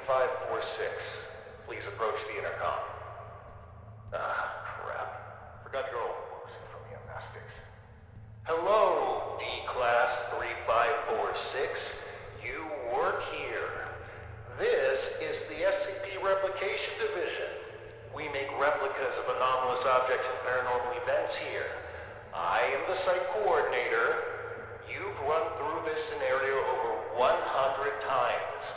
3546. Please approach the intercom. Crap. Forgot your old woozy from the gymnastics. Hello, D-Class 3546. You work here. This is the SCP Replication Division. We make replicas of anomalous objects and paranormal events here. I am the site coordinator. You've run through this scenario over 100 times.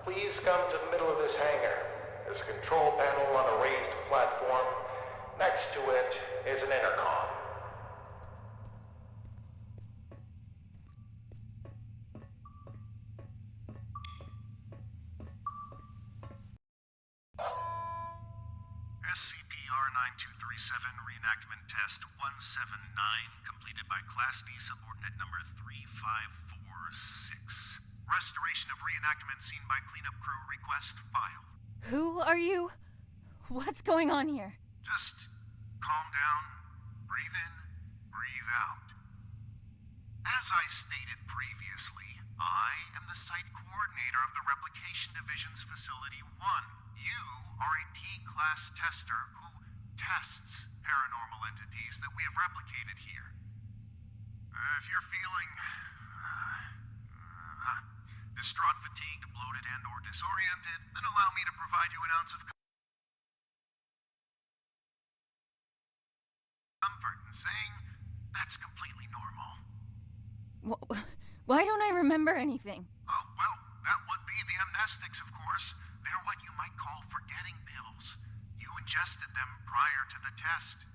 Please come to the middle of this hangar. There's a control panel on a raised platform. Next to it is an intercom. SCP-R9237 Reenactment Test 179 completed by Class D Subordinate Number 3546. Restoration of reenactment seen by cleanup crew request filed. Who are you? What's going on here? Just calm down, breathe in, breathe out. As I stated previously, I am the site coordinator of the Replication Division's Facility 1. You are a D-Class tester who tests paranormal entities that we have replicated here. If you're feeling distraught, fatigued, bloated, and or disoriented, then allow me to provide you an ounce of comfort in saying that's completely normal. Why don't I remember anything? Oh, well, that would be the amnestics, of course. They're what you might call forgetting pills. You ingested them prior to the test.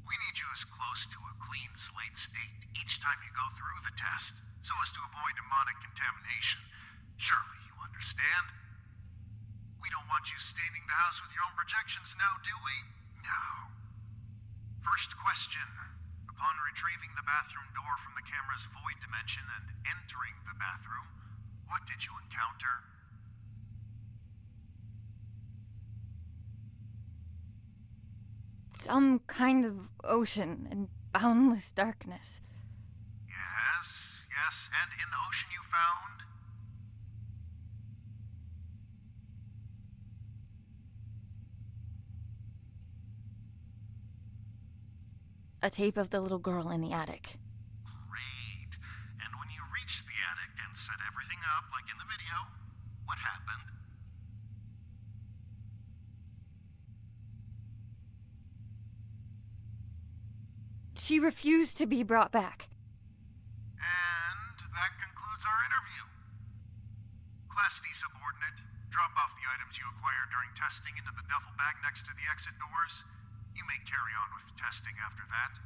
We need you as close to a clean slate state each time you go through the test, so as to avoid demonic contamination. Surely you understand? We don't want you staining the house with your own projections now, do we? No. First question. Upon retrieving the bathroom door from the camera's void dimension and entering the bathroom, what did you encounter? Some kind of ocean and boundless darkness. Yes, yes, and in the ocean you found? A tape of the little girl in the attic. Great. And when you reached the attic and set everything up like in the video, what happened? She refused to be brought back. And that concludes our interview. Class D subordinate, drop off the items you acquired during testing into the duffel bag next to the exit doors. You may carry on with testing after that.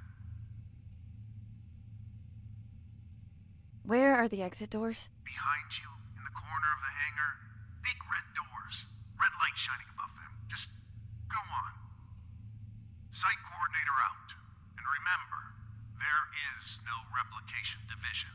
Where are the exit doors? Behind you, in the corner of the hangar. Big red doors. Red light shining above them. Just go on. Site coordinator out. And remember, there is no replication division.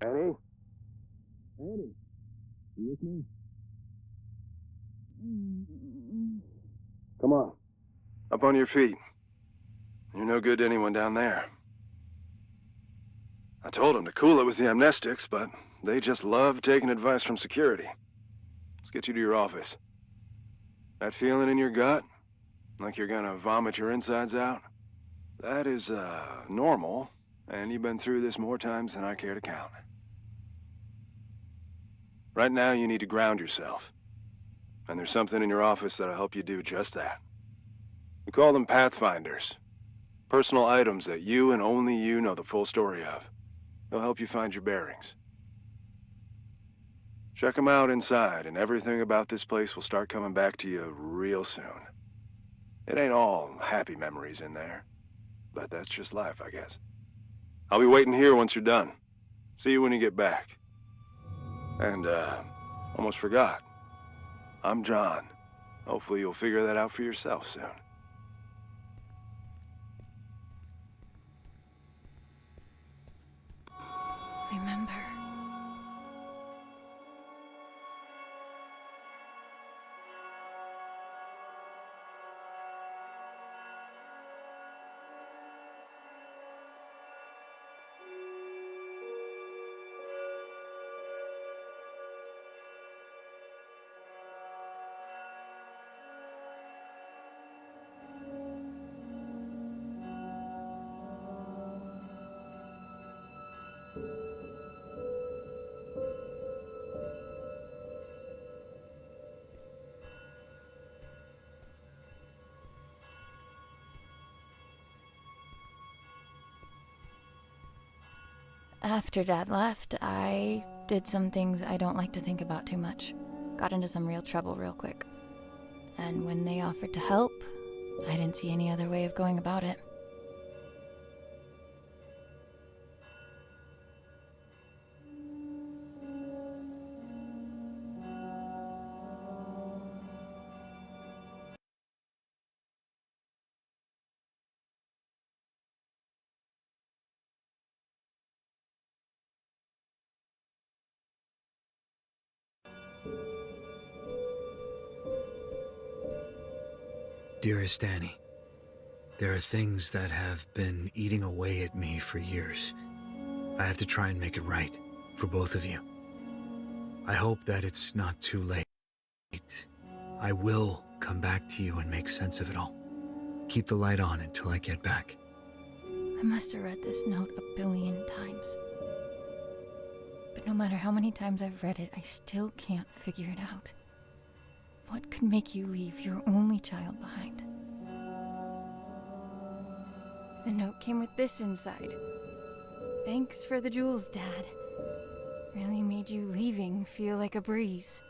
Annie? Annie? You with me? Come on. Up on your feet. You're no good to anyone down there. I told them to cool it with the amnestics, but they just love taking advice from security. Let's get you to your office. That feeling in your gut? Like you're gonna vomit your insides out? That is, normal, and you've been through this more times than I care to count. Right now, you need to ground yourself. And there's something in your office that'll help you do just that. We call them Pathfinders. Personal items that you and only you know the full story of. They'll help you find your bearings. Check them out inside, and everything about this place will start coming back to you real soon. It ain't all happy memories in there, but that's just life, I guess. I'll be waiting here once you're done. See you when you get back. And, almost forgot. I'm John. Hopefully you'll figure that out for yourself soon. Remember. After Dad left, I did some things I don't like to think about too much. Got into some real trouble real quick. And when they offered to help, I didn't see any other way of going about it. Dearest Annie, there are things that have been eating away at me for years. I have to try and make it right, for both of you. I hope that it's not too late. I will come back to you and make sense of it all. Keep the light on until I get back. I must have read this note 1 billion times. But no matter how many times I've read it, I still can't figure it out. What could make you leave your only child behind? The note came with this inside. Thanks for the jewels, Dad. Really made you leaving feel like a breeze.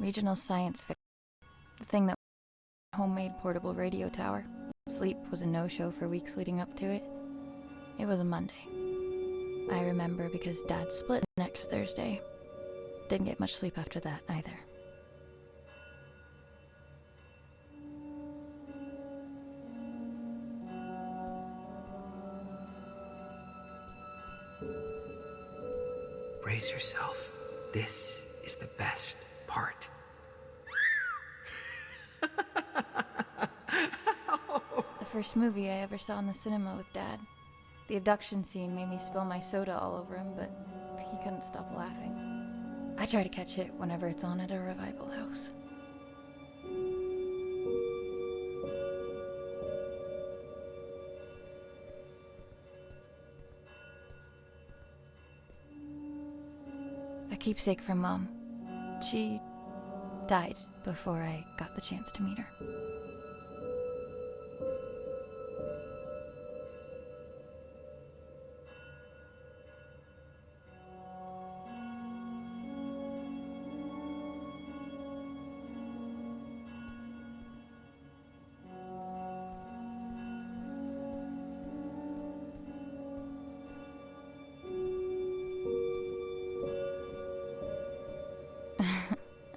Regional science fiction. The thing that homemade portable radio tower. Sleep was a no-show for weeks leading up to it. It was a Monday. I remember because Dad split next Thursday. Didn't get much sleep after that either. Brace yourself. This is the best part. The first movie I ever saw in the cinema with Dad. The abduction scene made me spill my soda all over him, but he couldn't stop laughing. I try to catch it whenever it's on at a revival house. A keepsake from Mom. She died before I got the chance to meet her.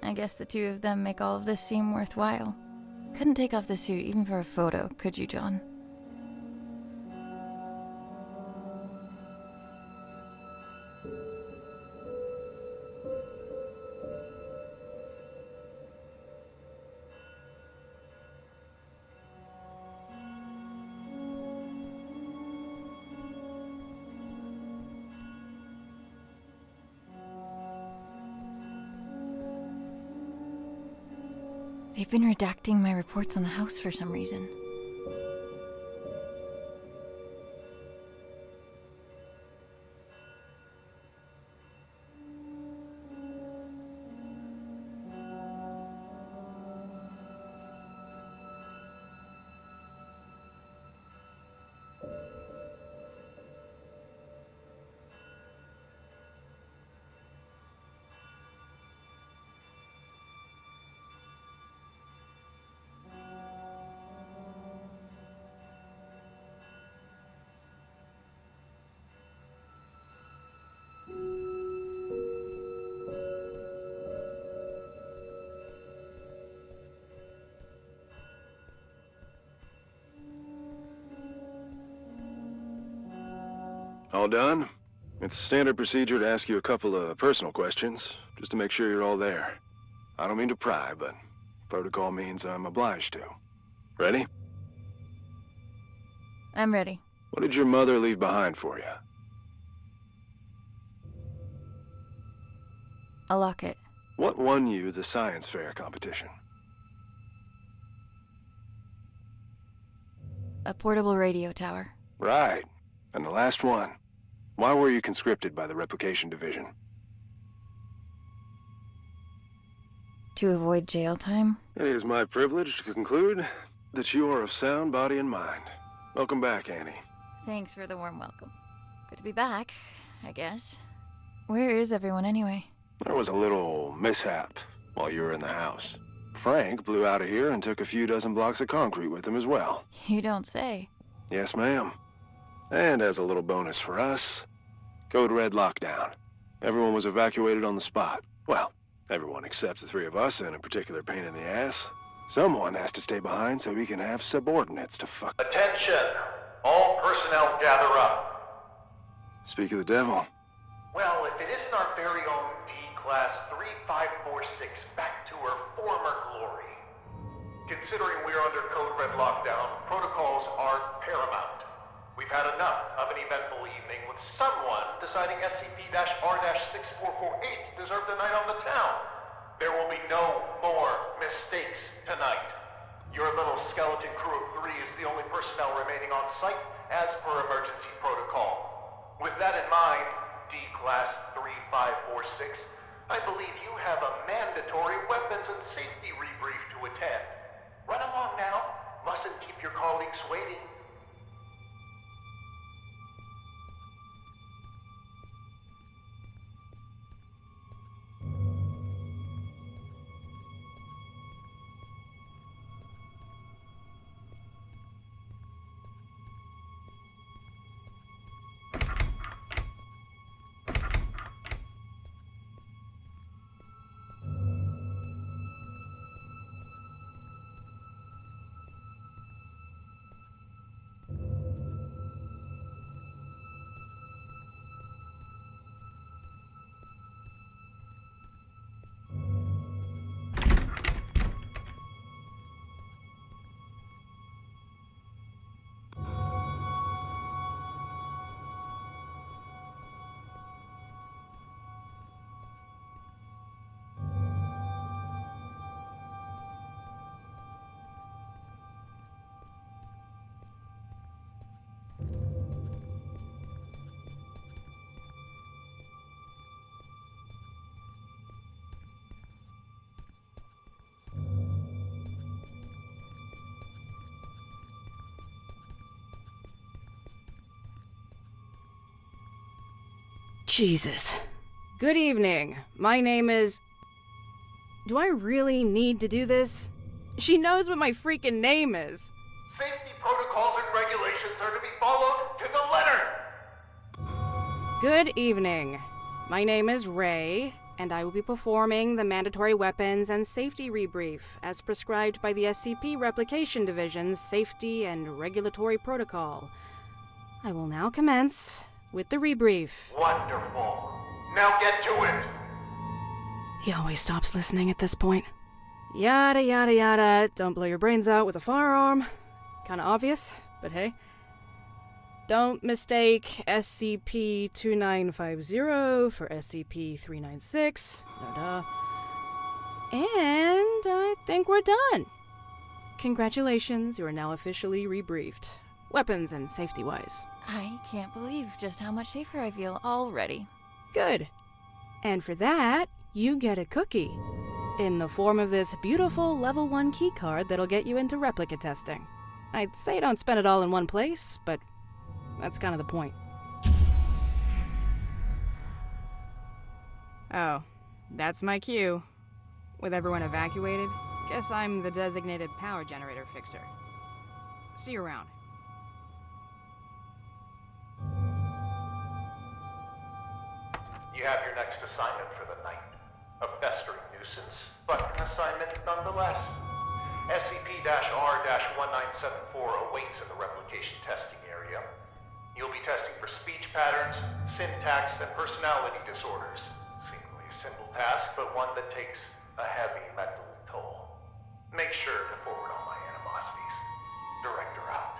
I guess the two of them make all of this seem worthwhile. Couldn't take off the suit even for a photo, could you, John? They've been redacting my reports on the house for some reason. All done? It's standard procedure to ask you a couple of personal questions, just to make sure you're all there. I don't mean to pry, but protocol means I'm obliged to. Ready? I'm ready. What did your mother leave behind for you? A locket. What won you the science fair competition? A portable radio tower. Right. And the last one. Why were you conscripted by the Replication Division? To avoid jail time? It is my privilege to conclude that you are of sound body and mind. Welcome back, Annie. Thanks for the warm welcome. Good to be back, I guess. Where is everyone anyway? There was a little mishap while you were in the house. Frank blew out of here and took a few dozen blocks of concrete with him as well. You don't say. Yes, ma'am. And as a little bonus for us, Code Red lockdown. Everyone was evacuated on the spot. Well, everyone except the three of us and a particular pain in the ass. Someone has to stay behind so we can have subordinates to fuck. Attention! All personnel gather up. Speak of the devil. Well, if it isn't our very own D-Class 3546 back to her former glory. Considering we're under Code Red lockdown, protocols are paramount. We've had enough of an eventful evening with someone deciding SCP-R-6448 deserved a night on the town. There will be no more mistakes tonight. Your little skeleton crew of 3 is the only personnel remaining on site as per emergency protocol. With that in mind, D-Class 3546, I believe you have a mandatory weapons and safety rebrief to attend. Run along now. Mustn't keep your colleagues waiting. Jesus. Good evening. My name is... Do I really need to do this? She knows what my freaking name is. Safety protocols and regulations are to be followed to the letter. Good evening. My name is Ray. and I will be performing the mandatory weapons and safety rebrief as prescribed by the SCP Replication Division's Safety and Regulatory Protocol. I will now commence with the rebrief. Wonderful. Now get to it! He always stops listening at this point. Yada yada yada, don't blow your brains out with a firearm. Kinda obvious, but hey. Don't mistake SCP-2950 for SCP-396. No duh. And I think we're done. Congratulations, you are now officially rebriefed. Weapons and safety-wise. I can't believe just how much safer I feel already. Good. And for that, you get a cookie. In the form of this beautiful level 1 keycard that'll get you into replica testing. I'd say don't spend it all in one place, but that's kind of the point. Oh, that's my cue. With everyone evacuated, guess I'm the designated power generator fixer. See you around. You have your next assignment for the night. A festering nuisance, but an assignment nonetheless. SCP-R-1974 awaits in the replication testing area. You'll be testing for speech patterns, syntax, and personality disorders. Seemingly a simple task, but one that takes a heavy mental toll. Make sure to forward all my animosities. Director out.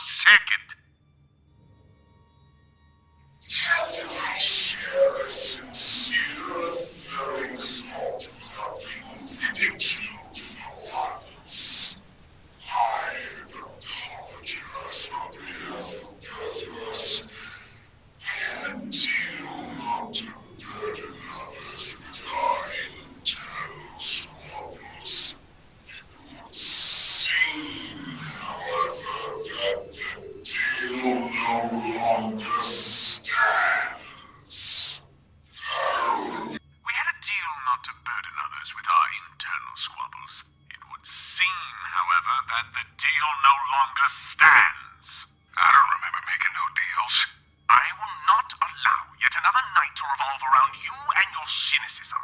second. Captain, I share a sincere feelings of having ridiculed for once. I apologize on behalf of both of us, and deal not to burden others with our internal squabbles. It would seem, however, that the deal no longer stands. We had a deal not to burden others with our internal squabbles. It would seem, however, that the deal no longer stands. I don't remember making no deals. I will not allow yet another night to revolve around you and your cynicism.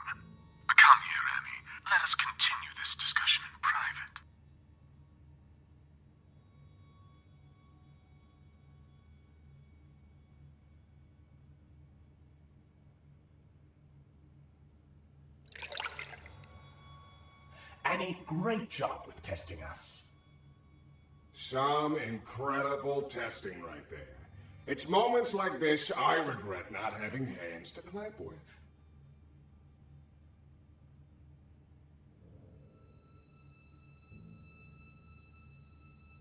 Come here, Annie. Let us continue this discussion in private. Annie, great job with testing us. Some incredible testing right there. It's moments like this I regret not having hands to clap with.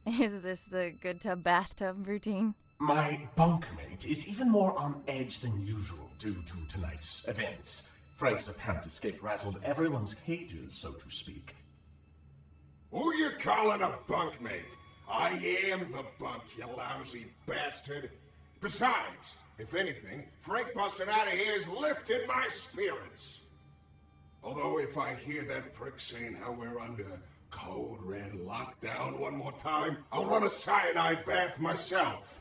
Is this the good tub bathtub routine? My bunkmate is even more on edge than usual due to tonight's events. Frank's apparent escape rattled everyone's cages, so to speak. Who you calling a bunkmate? I am the bunk, you lousy bastard. Besides, if anything, Frank busted out of here has lifted my spirits. Although if I hear that prick saying how we're under code red lockdown one more time, I'll run a cyanide bath myself.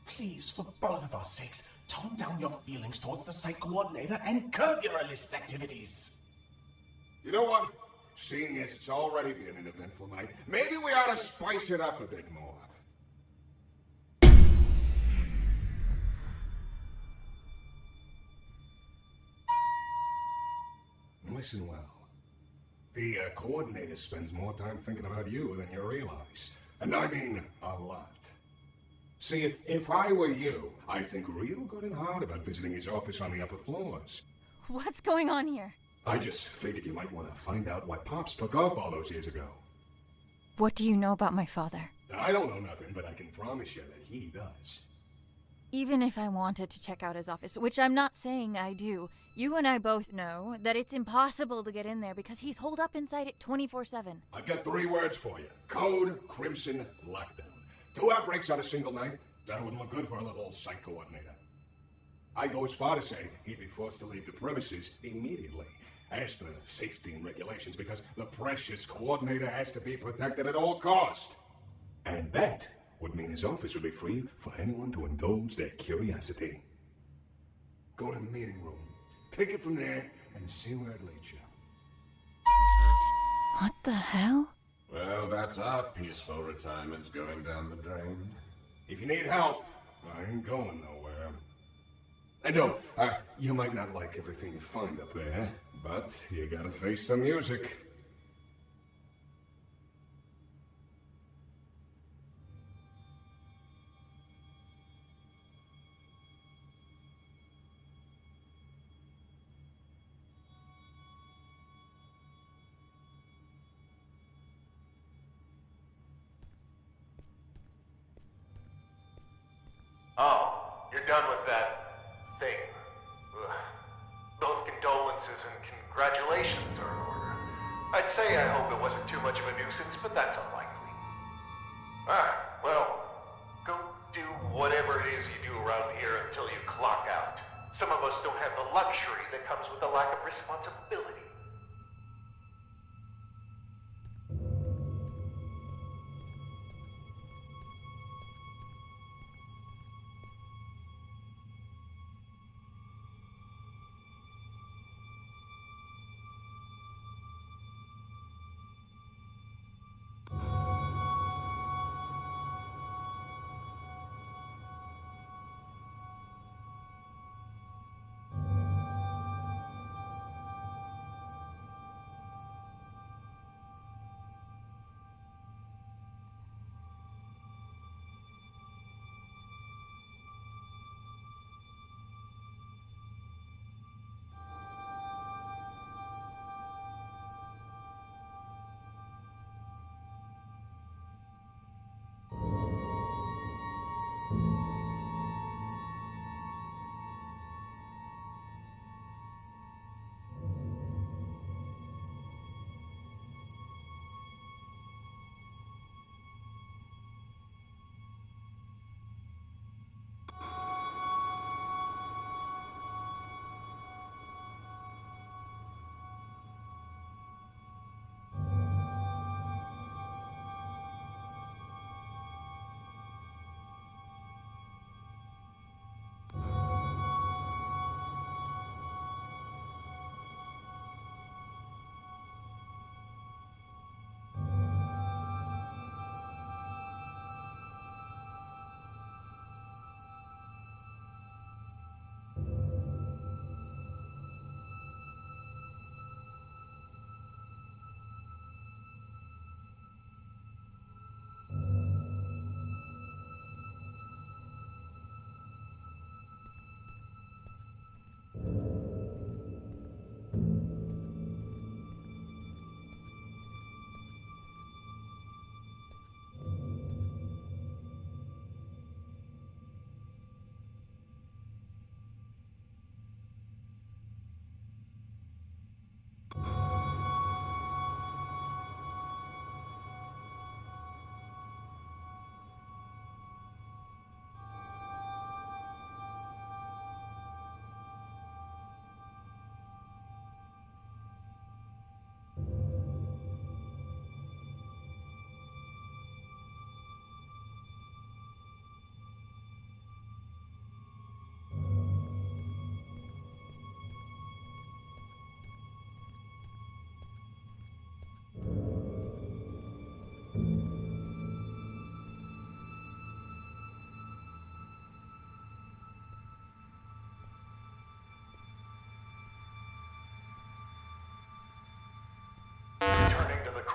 Please, for both of our sakes, tone down your feelings towards the site coordinator and curb your illicit activities. You know what? Seeing as it's already been an eventful night, maybe we ought to spice it up a bit more. Listen well. The coordinator spends more time thinking about you than you realize. And I mean a lot. See, if I were you, I'd think real good and hard about visiting his office on the upper floors. What's going on here? I just figured you might want to find out why Pops took off all those years ago. What do you know about my father? I don't know nothing, but I can promise you that he does. Even if I wanted to check out his office, which I'm not saying I do, you and I both know that it's impossible to get in there because he's holed up inside it 24/7. I've got 3 words for you. Code Crimson Lockdown. 2 outbreaks on a single night? That wouldn't look good for a little site coordinator. I'd go as far to say he'd be forced to leave the premises immediately, as per safety and regulations, because the precious coordinator has to be protected at all cost. And that would mean his office would be free for anyone to indulge their curiosity. Go to the meeting room, take it from there, and see where it leads you. What the hell? Well, that's our peaceful retirement going down the drain. If you need help, I ain't going nowhere. And no, you might not like everything you find up there, but you gotta face the music. Oh, you're done with that thing. Ugh. Both condolences and congratulations are in order. I'd say I hope it wasn't too much of a nuisance, but that's unlikely. Well, go do whatever it is you do around here until you clock out. Some of us don't have the luxury that comes with a lack of responsibility.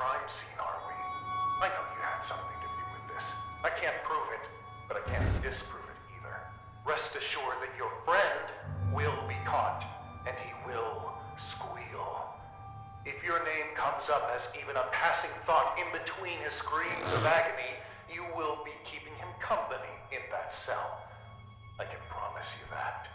crime scene, are we? I know you had something to do with this. I can't prove it, but I can't disprove it either. Rest assured that your friend will be caught, and he will squeal. If your name comes up as even a passing thought in between his screams of agony, you will be keeping him company in that cell. I can promise you that.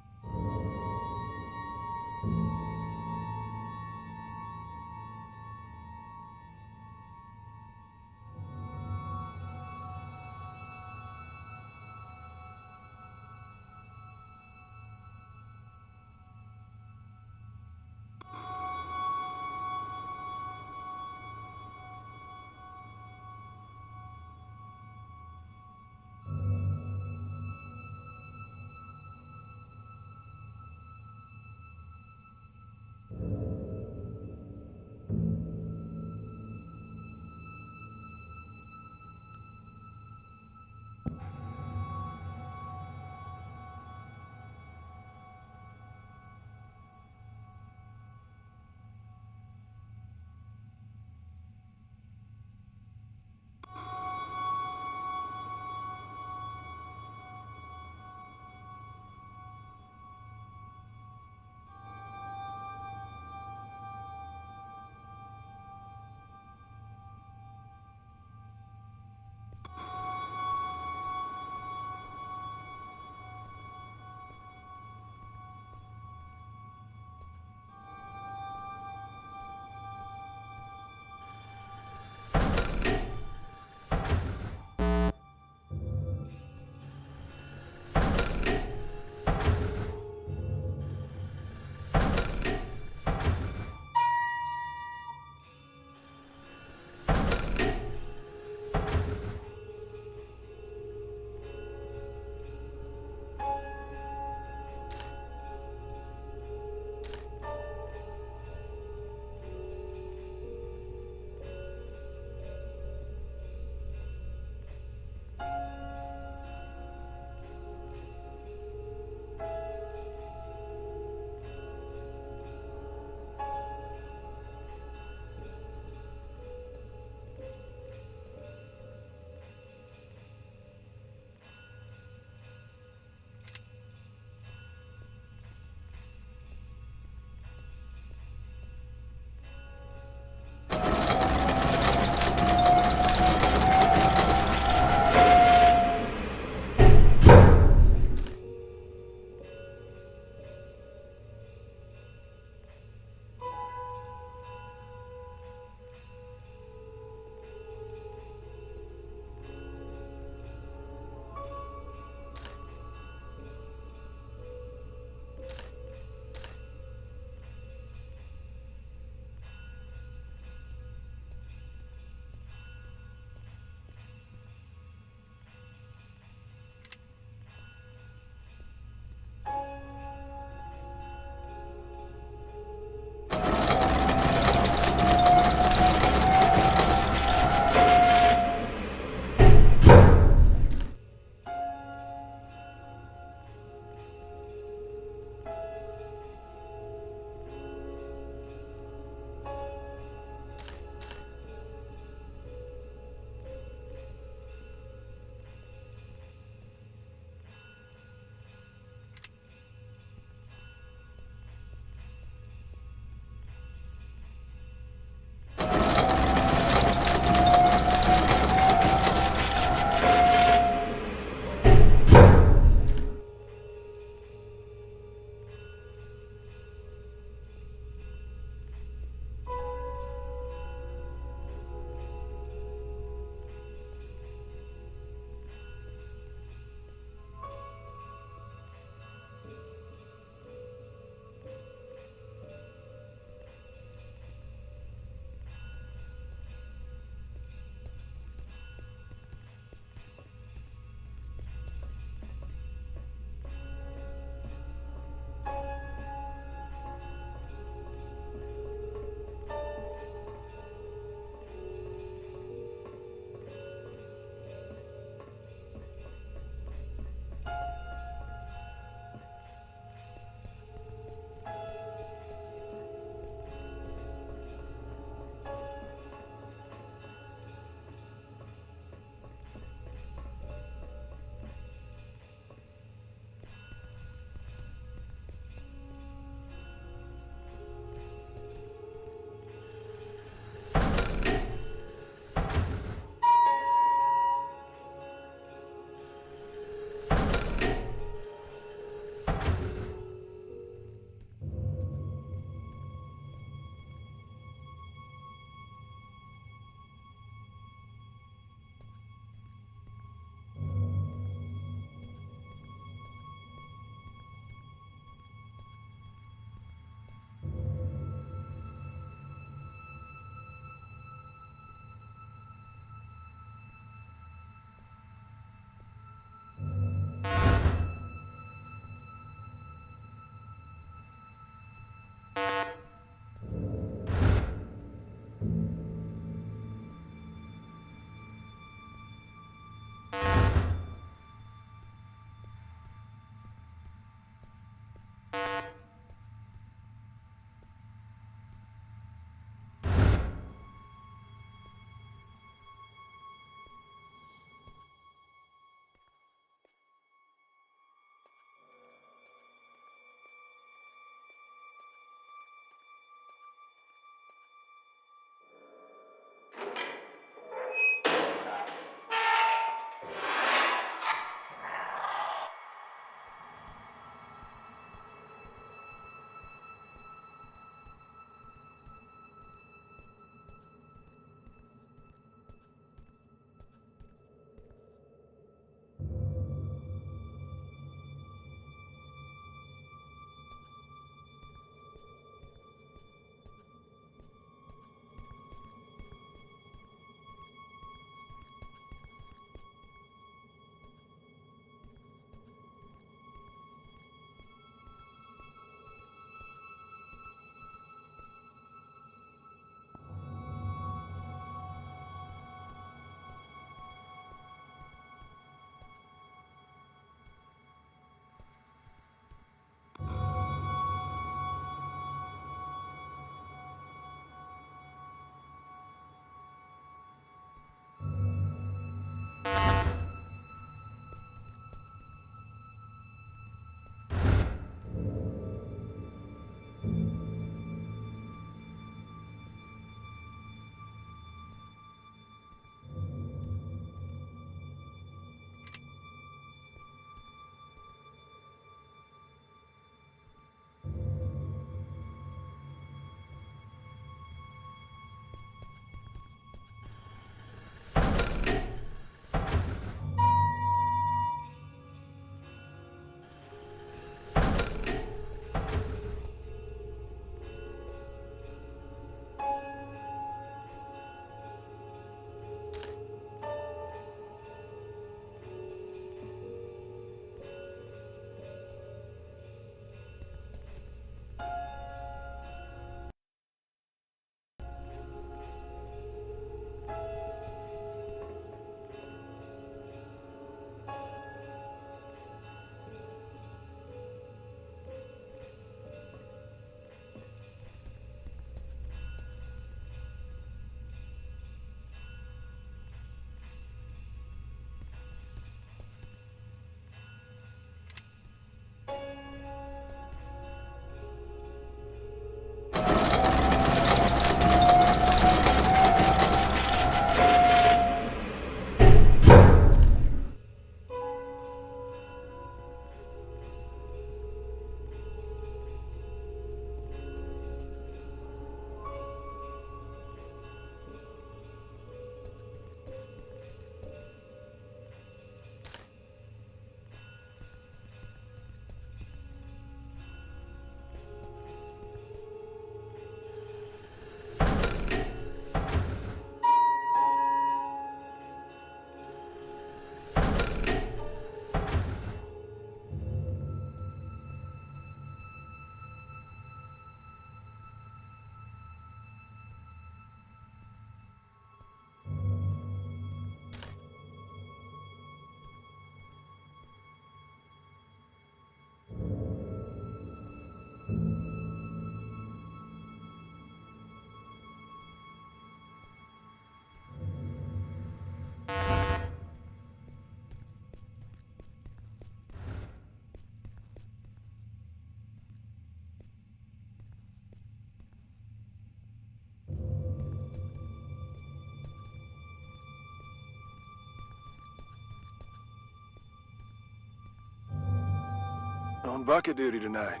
On bucket duty tonight.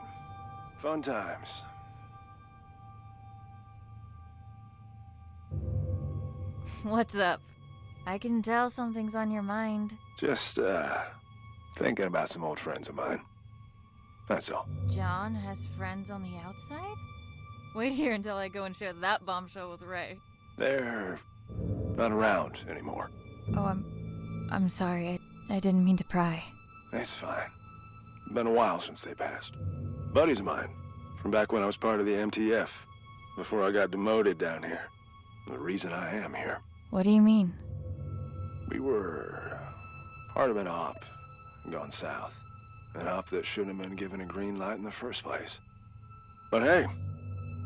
Fun times. What's up? I can tell something's on your mind. Just, thinking about some old friends of mine. That's all. John has friends on the outside? Wait here until I go and share that bombshell with Ray. They're not around anymore. Oh, I'm sorry. I didn't mean to pry. It's fine. Been a while since they passed. Buddies of mine, from back when I was part of the MTF, before I got demoted down here. The reason I am here. What do you mean? We were part of an op gone south. An op that shouldn't have been given a green light in the first place. But hey,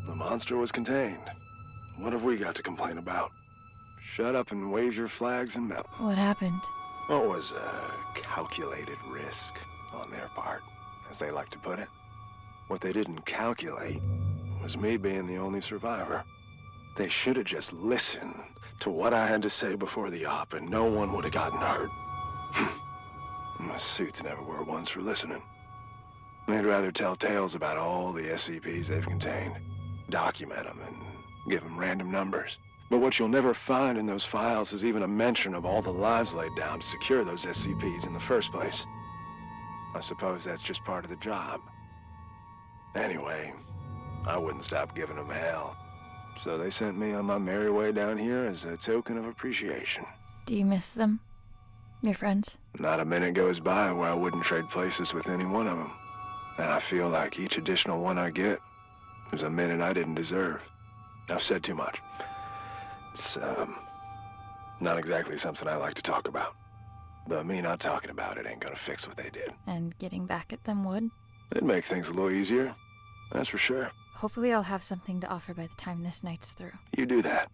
the monster was contained. What have we got to complain about? Shut up and wave your flags and melt. What happened? What was a calculated risk on their part, as they like to put it. What they didn't calculate was me being the only survivor. They should have just listened to what I had to say before the op, and no one would have gotten hurt. My suits never were ones for listening. They'd rather tell tales about all the SCPs they've contained, document them, and give them random numbers. But what you'll never find in those files is even a mention of all the lives laid down to secure those SCPs in the first place. I suppose that's just part of the job. Anyway, I wouldn't stop giving them hell. So they sent me on my merry way down here as a token of appreciation. Do you miss them? Your friends? Not a minute goes by where I wouldn't trade places with any one of them. And I feel like each additional one I get is a minute I didn't deserve. I've said too much. It's, not exactly something I like to talk about. But me not talking about it ain't gonna fix what they did. And getting back at them would? It'd make things a little easier, that's for sure. Hopefully I'll have something to offer by the time this night's through. You do that.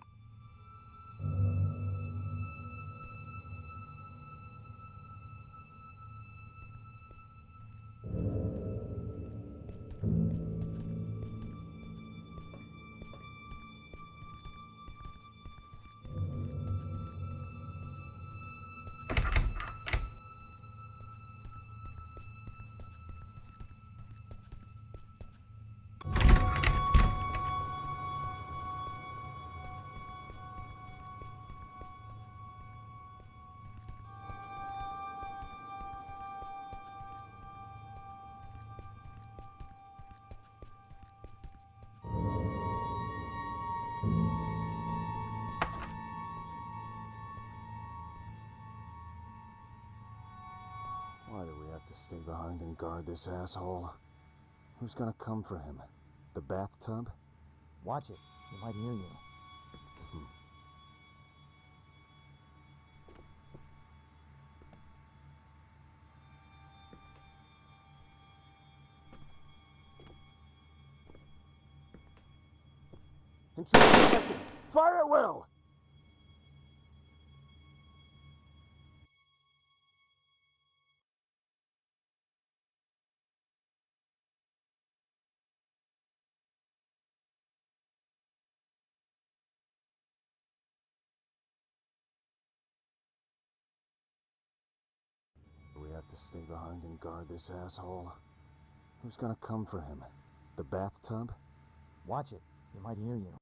Why do we have to stay behind and guard this asshole? Who's gonna come for him? The bathtub? Watch it. He might hear you. Fire at will! We have to stay behind and guard this asshole. Who's gonna come for him? The bathtub? Watch it. He might hear you.